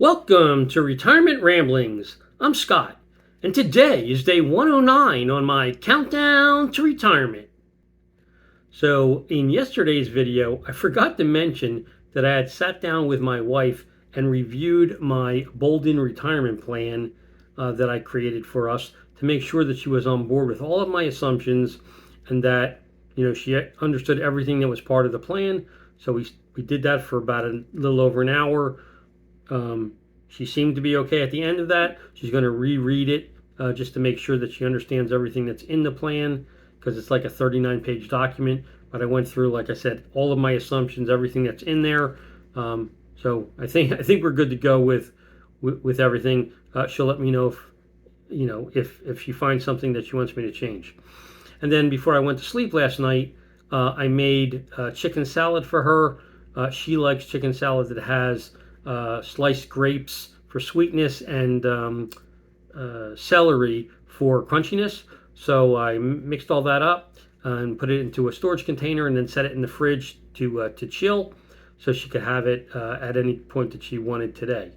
Welcome to Retirement Ramblings. I'm Scott, and today is day 109 on my countdown to retirement. So, in yesterday's video, I forgot to mention that I had sat down with my wife and reviewed my Bolden retirement plan that I created for us to make sure that she was on board with all of my assumptions and that she understood everything that was part of the plan. So we did that for about a little over an hour. She seemed to be okay at the end of that. She's going to reread it just to make sure that she understands everything that's in the plan, because it's like a 39-page document. But I went through, like I said, all of my assumptions, everything that's in there. So I think we're good to go with everything. She'll let me know if she finds something that she wants me to change. And then before I went to sleep last night, I made chicken salad for her. She likes chicken salad that has sliced grapes for sweetness and celery for crunchiness. So I mixed all that up and put it into a storage container and then set it in the fridge to chill so she could have it at any point that she wanted today.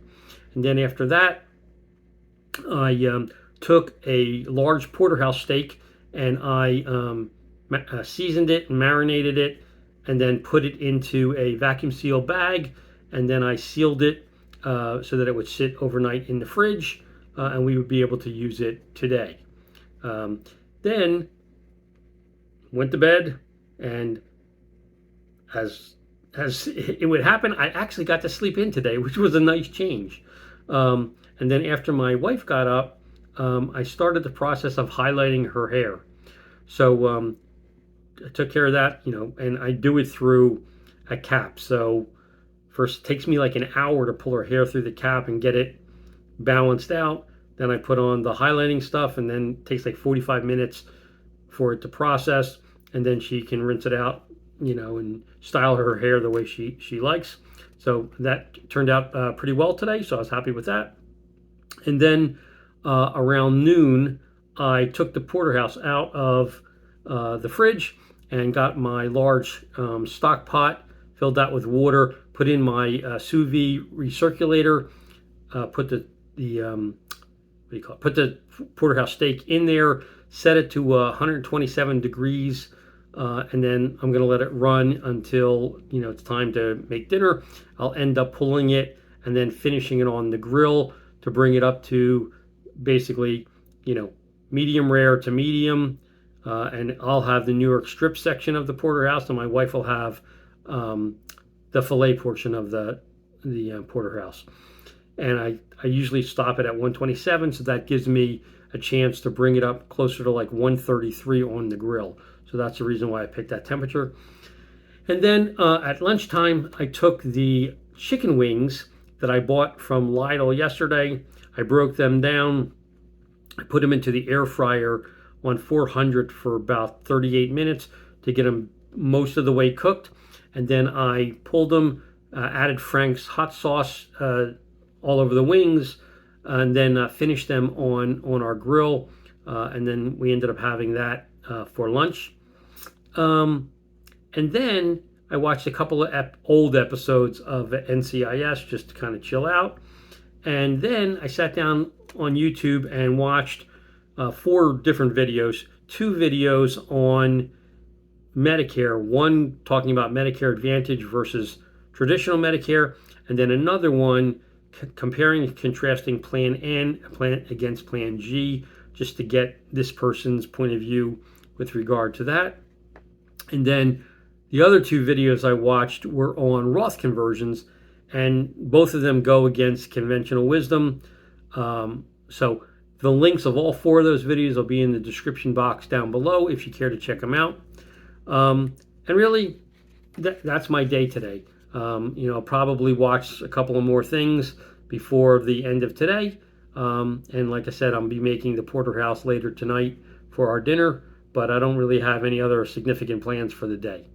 And then after that, I took a large porterhouse steak and I seasoned it and marinated it and then put it into a vacuum seal bag, and then I sealed it so that it would sit overnight in the fridge and we would be able to use it today. Then went to bed, and as it would happen, I actually got to sleep in today, which was a nice change. And then after my wife got up, I started the process of highlighting her hair. So I took care of that, and I do it through a cap. So first it takes me like an hour to pull her hair through the cap and get it balanced out. Then I put on the highlighting stuff, and then it takes like 45 minutes for it to process, and then she can rinse it out, and style her hair the way she likes. So that turned out pretty well today, so I was happy with that. And then around noon, I took the porterhouse out of the fridge and got my large stock pot, filled that with water, put in my sous vide recirculator, put the porterhouse steak in there, set it to 127 degrees, and then I'm going to let it run until it's time to make dinner. I'll end up pulling it and then finishing it on the grill to bring it up to basically medium rare to medium, and I'll have the New York strip section of the porterhouse, and my wife will have the fillet portion of the porterhouse. And I usually stop it at 127, so that gives me a chance to bring it up closer to like 133 on the grill. So that's the reason why I picked that temperature. And then at lunchtime, I took the chicken wings that I bought from Lidl yesterday. I broke them down. I put them into the air fryer on 400 for about 38 minutes to get them most of the way cooked. And then I pulled them, added Frank's hot sauce all over the wings, and then finished them on our grill. And then we ended up having that for lunch. And then I watched a couple of old episodes of NCIS just to kind of chill out. And then I sat down on YouTube and watched 4 different videos, 2 videos on Medicare, one talking about Medicare Advantage versus traditional Medicare, and then another one comparing and contrasting Plan N against Plan G, just to get this person's point of view with regard to that. And then the other 2 videos I watched were on Roth conversions, and both of them go against conventional wisdom. So the links of all 4 of those videos will be in the description box down below if you care to check them out. And really, that's my day today. I'll probably watch a couple of more things before the end of today. And like I said, I'll be making the porterhouse later tonight for our dinner, but I don't really have any other significant plans for the day.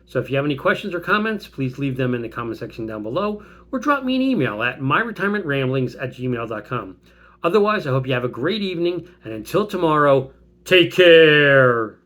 So if you have any questions or comments, please leave them in the comment section down below, or drop me an email at myretirementramblings@gmail.com. Otherwise, I hope you have a great evening, and until tomorrow, take care.